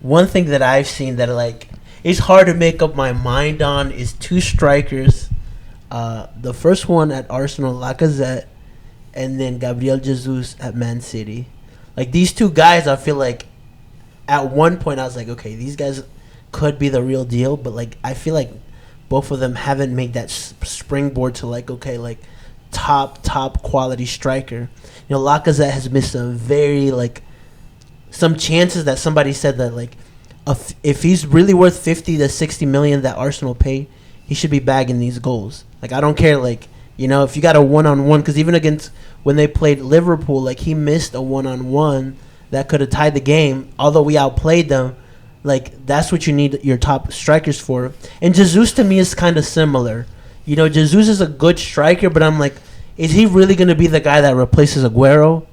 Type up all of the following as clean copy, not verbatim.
One thing that I've seen that like it's hard to make up my mind on is two strikers. The first one at Arsenal, Lacazette, and then Gabriel Jesus at Man City. Like these two guys, I feel like at one point I was like, okay, these guys could be the real deal, but like I feel like both of them haven't made that springboard to like okay, like top quality striker. You know, Lacazette has missed a very like some chances that somebody said that like if he's really worth 50 to 60 million that Arsenal pay, he should be bagging these goals. Like I don't care, like you know, if you got a one-on-one, because even against when they played Liverpool, like he missed a one-on-one that could have tied the game. Although we outplayed them, like that's what you need your top strikers for. And Jesus to me is kind of similar. You know, Jesus is a good striker, but I'm like, is he really going to be the guy that replaces Aguero?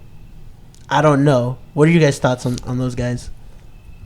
I don't know. What are you guys' thoughts on those guys?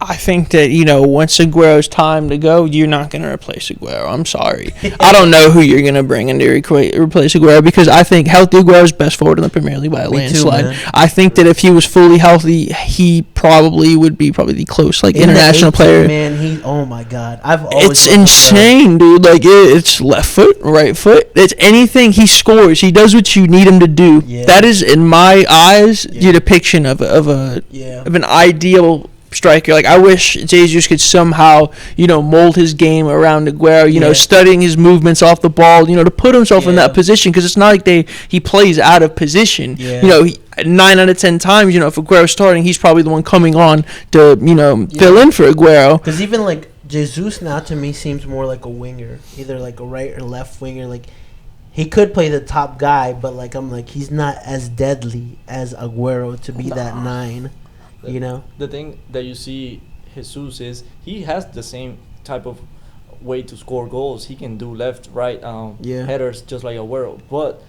I think that, once Aguero's time to go, you're not going to replace Aguero. I'm sorry. I don't know who you're going to bring in to replace Aguero because I think healthy Aguero is best forward in the Premier League by a landslide. I think that if he was fully healthy, he probably would be the close international player. Man, oh my God. It's insane, dude. Like it's left foot, right foot. It's anything he scores. He does what you need him to do. Yeah. That is, in my eyes, your depiction of an ideal striker. Like I wish Jesus could somehow, mold his game around Aguero, studying his movements off the ball, to put himself in that position, because it's not like he plays out of position. 9 out of 10 times, if Aguero's starting, he's probably the one coming on to, fill in for Aguero. Because even like Jesus now to me seems more like a winger, either like a right or left winger. Like he could play the top guy, but like I'm like he's not as deadly as Aguero to be that 9. The thing that you see Jesus is he has the same type of way to score goals. He can do left, right, headers just like Aguero. But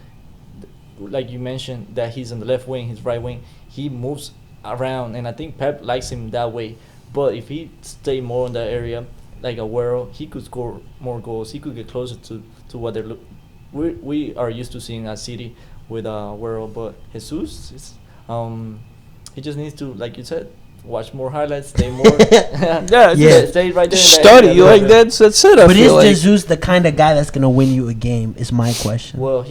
like you mentioned that he's on the left wing, his right wing, he moves around, and I think Pep likes him that way. But if he stay more in that area, like Aguero, he could score more goals. He could get closer to what we are used to seeing at City with Aguero. But Jesus is he just needs to, like you said, watch more highlights, stay more. Stay right there. Study, that's it. But is Jesus the kind of guy that's gonna win you a game? Is my question. Well,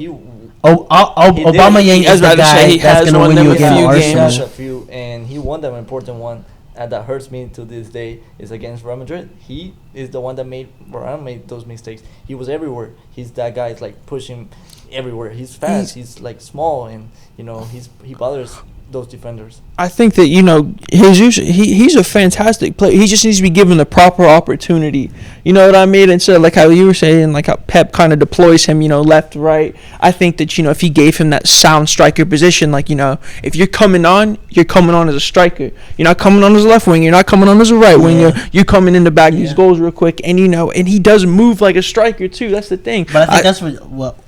Aubameyang is the guy that's gonna win you a game. He has a few, and he won them important one. And that hurts me to this day is against Real Madrid. He is the one that made those mistakes. He was everywhere. He's that guy. It's like pushing everywhere. He's fast. He's like small, and he bothers those defenders. I think that Jesus, he's a fantastic player. He just needs to be given the proper opportunity. You know what I mean? Instead of like how you were saying, like how Pep kind of deploys him, left, right. I think that if he gave him that sound striker position, like if you're coming on as a striker. You're not coming on as a left wing. You're not coming on as a right winger. You're coming in to bag these goals real quick, and and he does move like a striker too. That's the thing. But I think that's what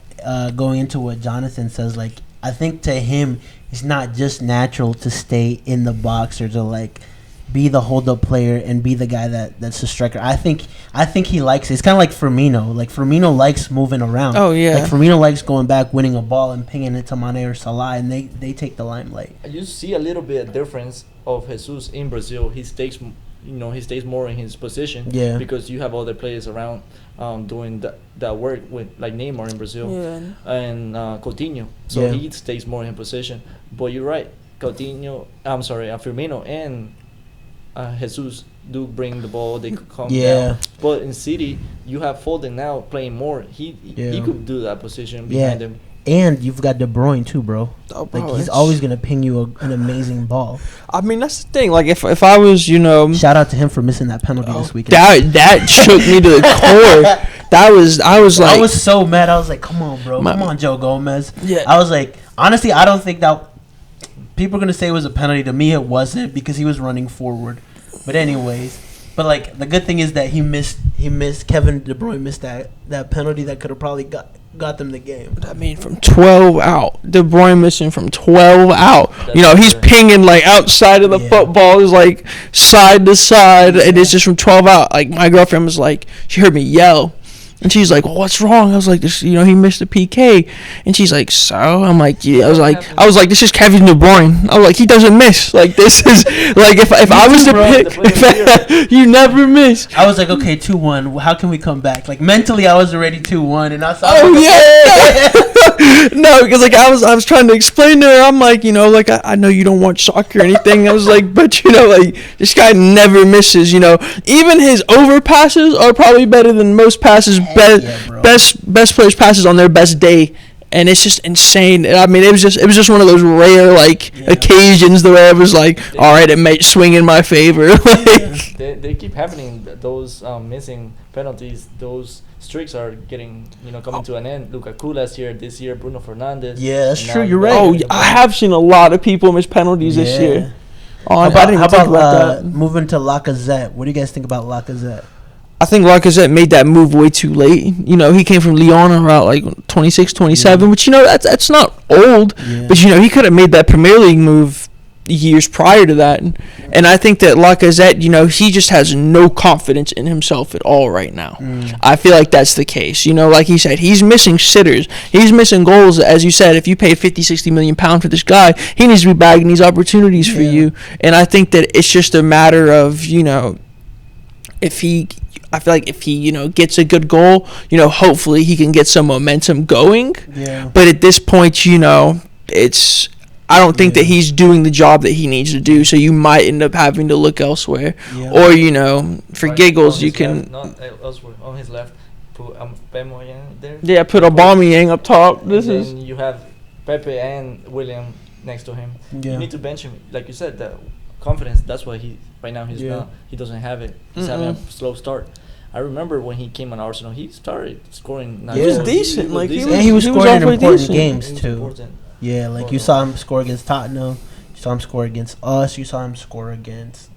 going into what Jonathan says. Like I think to him, it's not just natural to stay in the box or to like be the hold-up player and be the guy that's a striker. I think he likes it. It's kind of like Firmino. Like Firmino likes moving around. Oh yeah. Like Firmino likes going back, winning a ball, and pinging it to Mane or Salah, and they take the limelight. You see a little bit of difference of Jesus in Brazil. He stays more in his position. Yeah. Because you have other players around doing that work with like Neymar in Brazil and Coutinho. So he stays more in position. But you're right, Firmino and Jesus do bring the ball. They could come down. But in City, you have Foden now playing more. He could do that position behind him. And you've got De Bruyne too, bro. He's always gonna ping you an amazing ball. I mean, that's the thing. Like if I was, shout out to him for missing that penalty this weekend. That shook me to the core. I was so mad. I was like, come on, bro. Come on, Joe Gomez. Yeah. I was like, honestly, I don't think that people are gonna say it was a penalty. To me, it wasn't because he was running forward. But anyways, like the good thing is that he missed. Kevin De Bruyne missed that penalty that could have probably got them the game. I mean, from 12 out, De Bruyne missing from 12 out. He's pinging like outside of the football, is like side to side, and it's just from 12 out. Like my girlfriend was like, she heard me yell. And she's like, well, what's wrong? I was like, this, he missed the PK. And she's like, so? I'm like, yeah. I was like, this is Kevin De Bruyne. I was like, he doesn't miss. Like, this is, like, if I was to pick, you never miss. I was like, okay, 2-1. How can we come back? Like, mentally, I was already 2-1. And I thought, no, because, like, I was trying to explain to her. I'm like, like, I know you don't watch soccer or anything. I was like, but, like, this guy never misses, Even his over passes are probably better than most passes. Best players' passes on their best day, and it's just insane. I mean, it was just one of those rare occasions where it was like, all right, it might swing in my favor. They keep happening. Those missing penalties, those streaks are getting coming to an end. Lukaku last year, this year Bruno Fernandes. Yeah, that's true. You're right. Oh, I have seen a lot of people miss penalties this year. Oh, I didn't even think about that. Moving to Lacazette? What do you guys think about Lacazette? I think Lacazette made that move way too late. He came from Lyon around like 26, 27, which, that's not old. Yeah. But, he could have made that Premier League move years prior to that. And I think that Lacazette, he just has no confidence in himself at all right now. I feel like that's the case. Like he said, he's missing sitters. He's missing goals. As you said, if you pay 50, 60 million pounds for this guy, he needs to be bagging these opportunities for you. And I think that it's just a matter of, I feel like if he, gets a good goal, hopefully he can get some momentum going. Yeah. But at this point, I don't think that he's doing the job that he needs to do. So you might end up having to look elsewhere. Yeah. Or, for giggles, you can. Not elsewhere. On his left, put Aubameyang there. Yeah, put Aubameyang up top. Then you have Pepe and William next to him. Yeah. You need to bench him. Like you said, the confidence, that's why right now he doesn't have it. He's having a slow start. I remember when he came on Arsenal, he started scoring. He was decent. He was scoring in important games too. Yeah, like you saw him score against Tottenham. You saw him score against us. You saw him score against.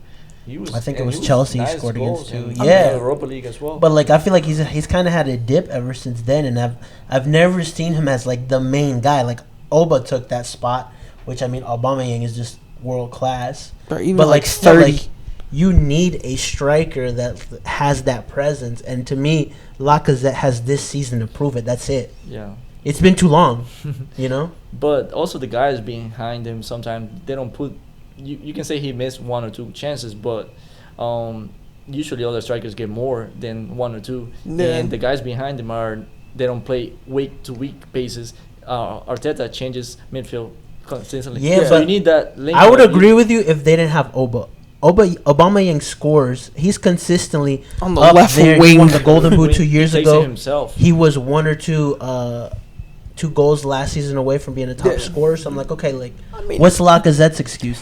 I think it was Chelsea he scored against too. Yeah, Europa League as well. But like I feel like he's kind of had a dip ever since then, and I've never seen him as like the main guy. Like Oba took that spot, which I mean Aubameyang is just world class. But like still, like you need a striker that has that presence, and to me, Lacazette has this season to prove it. That's it. Yeah. It's been too long, But also the guys behind him, sometimes they don't put. You can say he missed 1 or 2 chances, but usually other strikers get more than 1 or 2. Yeah. And the guys behind him they don't play week to week basis. Arteta changes midfield consistently. Yeah, so but you need that link. I would agree with you if they didn't have Aubameyang scores. He's consistently on the left wing. He won the Golden Boot 2 years ago. Himself. He was 1 or 2 goals last season away from being a top scorer. So I'm like, okay, what's Lacazette's excuse?